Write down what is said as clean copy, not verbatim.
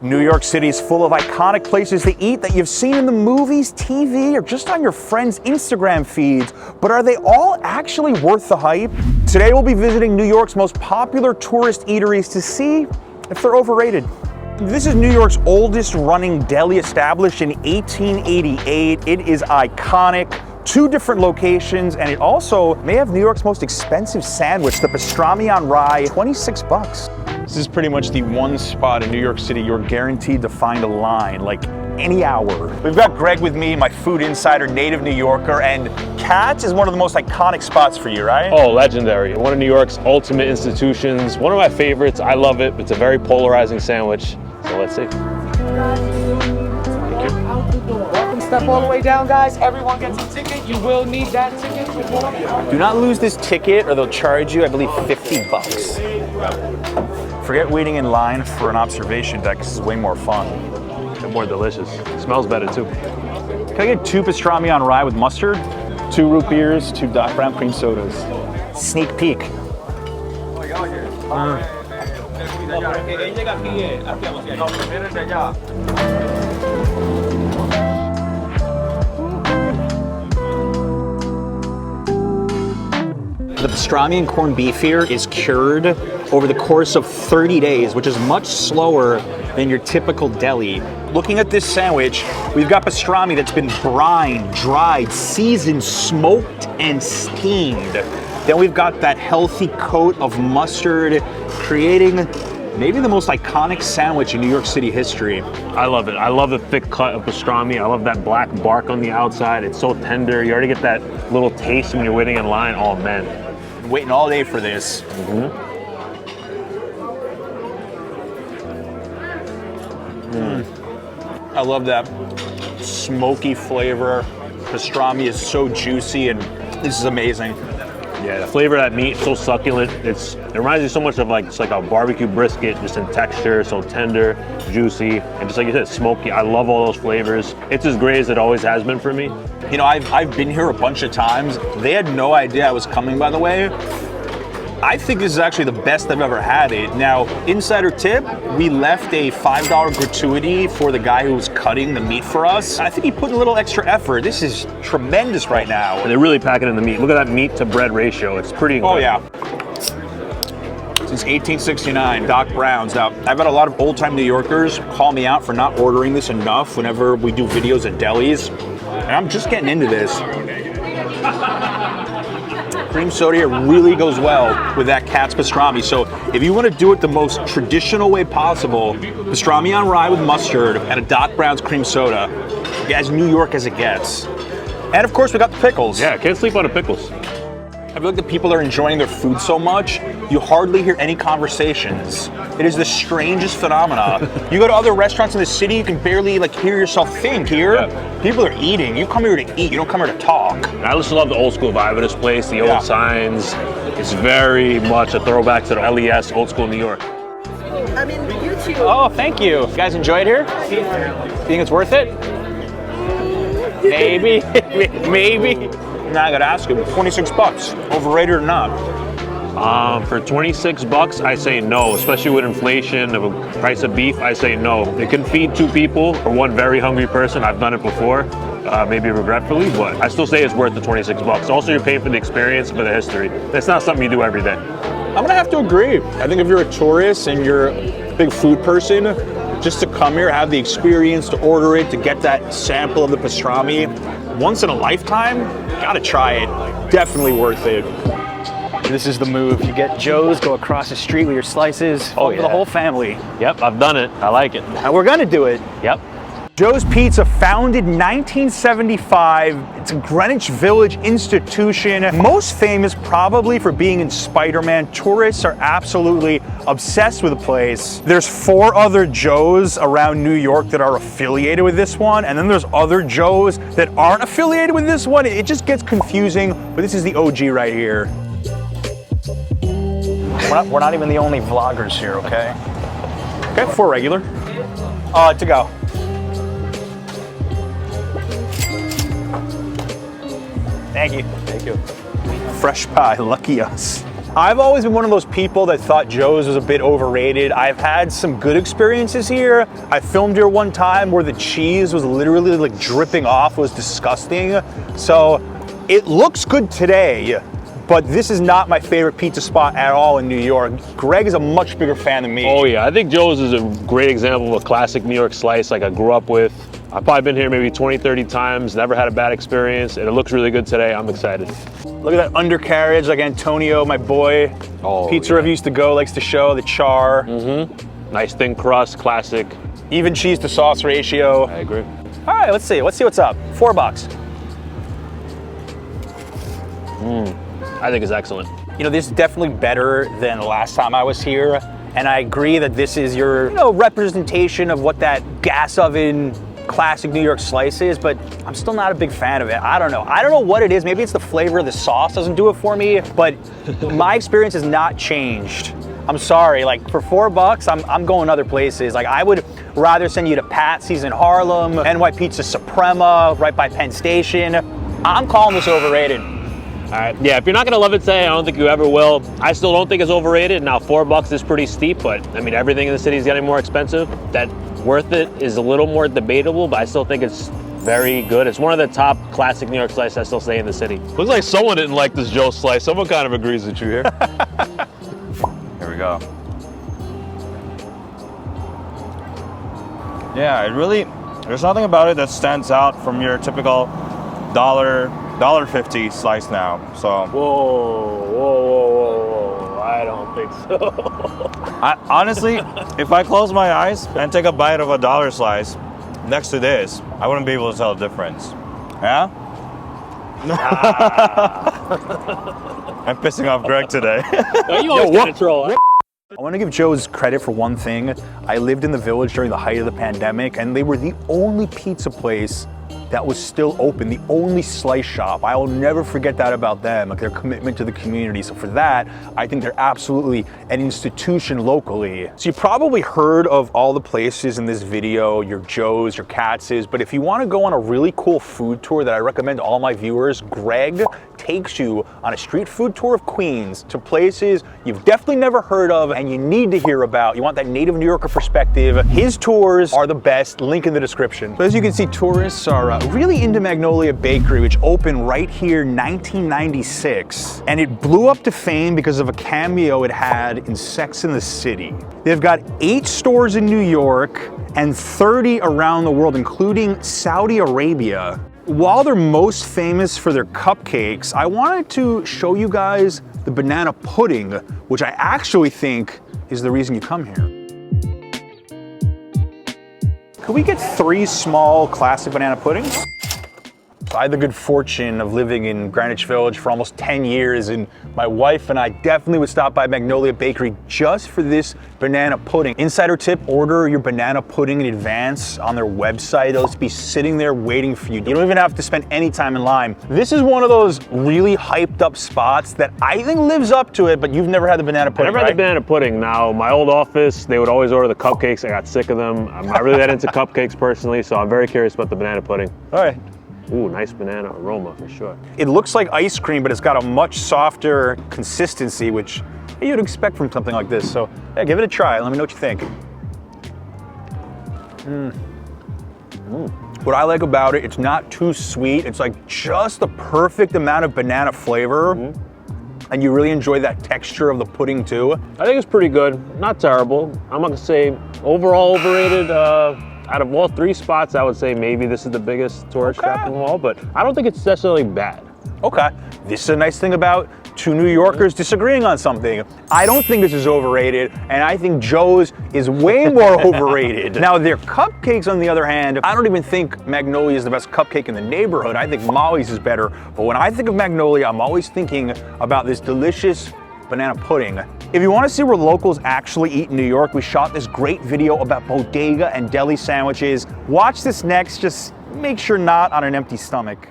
New York City is full of iconic places to eat that you've seen in the movies, TV, or just on your friends' Instagram feeds. But are they all actually worth the hype? Today we'll be visiting New York's most popular tourist eateries to see if they're overrated. This is New York's oldest running deli, established in 1888. It is iconic. 2 different locations, and it also may have New York's most expensive sandwich, the pastrami on rye, 26 bucks. This is pretty much the one spot in New York City you're guaranteed to find a line, like any hour. We've got Greg with me, my food insider, native New Yorker, and Katz is one of the most iconic spots for you, right? Oh, legendary. One of New York's ultimate institutions. One of my favorites. I love it. It's a very polarizing sandwich. So let's see. Step all the way down, guys. Everyone gets a ticket. You will need that ticket. Do not lose this ticket or they'll charge you, I believe, 50 bucks. Forget waiting in line for an observation deck. This is way more fun. And more delicious. It smells better too. Can I get 2 pastrami on rye with mustard? 2 root beers, 2 Doc Brown cream sodas. Sneak peek. The pastrami and corned beef here is cured over the course of 30 days, which is much slower than your typical deli. Looking at this sandwich, we've got pastrami that's been brined, dried, seasoned, smoked, and steamed. Then we've got that healthy coat of mustard, creating maybe the most iconic sandwich in New York City history. I love it. I love the thick cut of pastrami. I love that black bark on the outside. It's so tender. You already get that little taste when you're waiting in line. Oh man. Been waiting all day for this. I love that smoky flavor. Pastrami is so juicy, and this is amazing. Yeah, the flavor of that meat is so succulent. It reminds me so much of it's like a barbecue brisket, just in texture, so tender, juicy, and just like you said, smoky. I love all those flavors. It's as great as it always has been for me. You know, I've been here a bunch of times. They had no idea I was coming, by the way. I think this is actually the best I've ever had it. Now, insider tip, we left a $5 gratuity for the guy who was cutting the meat for us. I think he put in a little extra effort. This is tremendous right now. And they're really packing in the meat. Look at that meat to bread ratio. It's pretty incredible. Oh yeah. Since 1869, Doc Brown's. Now, I've had a lot of old-time New Yorkers call me out for not ordering this enough whenever we do videos at delis. And I'm just getting into this. Cream soda here really goes well with that Katz pastrami. So if you want to do it the most traditional way possible, pastrami on rye with mustard and a Doc Brown's cream soda, as New York as it gets. And of course we got the pickles. Yeah, can't sleep on the pickles. I feel like the people are enjoying their food so much, you hardly hear any conversations. It is the strangest phenomena. You go to other restaurants in the city, you can barely hear yourself think. Here, people are eating. You come here to eat, you don't come here to talk. I just love the old school vibe of this place, the old signs. It's very much a throwback to the LES, old school New York. I'm in YouTube. Oh, thank you. You guys enjoy it here? You think it's worth it? Maybe, maybe. Now I gotta ask you, 26 bucks, overrated or not? For 26 bucks, I say no, especially with inflation of a price of beef, I say no. It can feed 2 people or 1 very hungry person. I've done it before, maybe regretfully, but I still say it's worth the 26 bucks. Also, you're paying for the experience, for the history. That's not something you do every day. I'm gonna have to agree. I think if you're a tourist and you're a big food person, just to come here, have the experience, to order it, to get that sample of the pastrami, once in a lifetime, gotta try it. Definitely worth it. This is the move. You get Joe's, go across the street with your slices. Oh, for the whole family. Yep, I've done it. I like it. And we're gonna do it. Yep. Joe's Pizza, founded 1975. It's a Greenwich Village institution. Most famous probably for being in Spider-Man. Tourists are absolutely obsessed with the place. There's 4 other Joe's around New York that are affiliated with this one, and then there's other Joe's that aren't affiliated with this one. It just gets confusing, but this is the OG right here. We're not even the only vloggers here, okay? Okay, 4 regular. To go. Thank you. Thank you. Fresh pie, lucky us. I've always been one of those people that thought Joe's was a bit overrated. I've had some good experiences here. I filmed here one time where the cheese was literally like dripping off. It was disgusting. So it looks good today, but this is not my favorite pizza spot at all in New York. Greg is a much bigger fan than me. Oh yeah, I think Joe's is a great example of a classic New York slice like I grew up with. I've probably been here maybe 20, 30 times, never had a bad experience, and it looks really good today. I'm excited. Look at that undercarriage, like Antonio, my boy. Pizza review used to go, likes to show the char. Nice thin crust, classic. Even cheese to sauce ratio. I agree. All right, let's see what's up. $4. I think it's excellent. You know, this is definitely better than the last time I was here. And I agree that this is your, representation of what that gas oven classic New York slice is, but I'm still not a big fan of it. I don't know what it is. Maybe it's the flavor of the sauce doesn't do it for me, but my experience has not changed. I'm sorry, like for $4, I'm going other places. Like I would rather send you to Patsy's in Harlem, NY Pizza Suprema, right by Penn Station. I'm calling this overrated. All right, yeah, if you're not gonna love it today, I don't think you ever will. I still don't think it's overrated. Now, $4 is pretty steep, but I mean, everything in the city is getting more expensive. That worth it is a little more debatable, but I still think it's very good. It's one of the top classic New York slices I still say in the city. Looks like someone didn't like this Joe slice. Someone kind of agrees with you here. Here we go. Yeah, there's nothing about it that stands out from your typical $1.50 slice now. So Whoa. I don't think so. honestly, if I close my eyes and take a bite of a $1 slice next to this, I wouldn't be able to tell the difference. Yeah? I'm pissing off Greg today. You always get a troll. I want to give Joe's credit for one thing. I lived in the Village during the height of the pandemic, and they were the only pizza place that was still open, the only slice shop. I will never forget that about them, like their commitment to the community. So for that, I think they're absolutely an institution locally. So you probably heard of all the places in this video, your Joe's, your Katz's, but if you want to go on a really cool food tour that I recommend to all my viewers, Greg takes you on a street food tour of Queens to places you've definitely never heard of and you need to hear about. You want that native New Yorker perspective. His tours are the best, link in the description. So as you can see, tourists are really into Magnolia Bakery, which opened right here 1996. And it blew up to fame because of a cameo it had in Sex and the City. They've got 8 stores in New York and 30 around the world, including Saudi Arabia. While they're most famous for their cupcakes, I wanted to show you guys the banana pudding, which I actually think is the reason you come here. Could we get 3 small classic banana puddings? So I had the good fortune of living in Greenwich Village for almost 10 years, and my wife and I definitely would stop by Magnolia Bakery just for this banana pudding. Insider tip, order your banana pudding in advance on their website. It'll just be sitting there waiting for you. You don't even have to spend any time in line. This is one of those really hyped up spots that I think lives up to it, but you've never had the banana pudding, I never had the banana pudding. Now, my old office, they would always order the cupcakes. I got sick of them. I'm not really that into cupcakes personally, so I'm very curious about the banana pudding. All right. Ooh, nice banana aroma for sure. It looks like ice cream, but it's got a much softer consistency, which you'd expect from something like this. So yeah, give it a try. Let me know what you think. What I like about it, it's not too sweet. It's like just the perfect amount of banana flavor. And you really enjoy that texture of the pudding too. I think it's pretty good, not terrible. I'm gonna say overall overrated. Out of all 3 spots, I would say maybe this is the biggest tourist trap in the wall, but I don't think it's necessarily bad. Okay, this is a nice thing about 2 New Yorkers disagreeing on something. I don't think this is overrated, and I think Joe's is way more overrated. Now, their cupcakes, on the other hand, I don't even think Magnolia is the best cupcake in the neighborhood. I think Molly's is better, but when I think of Magnolia, I'm always thinking about this delicious banana pudding. If you want to see where locals actually eat in New York, we shot this great video about bodega and deli sandwiches. Watch this next, just make sure not on an empty stomach.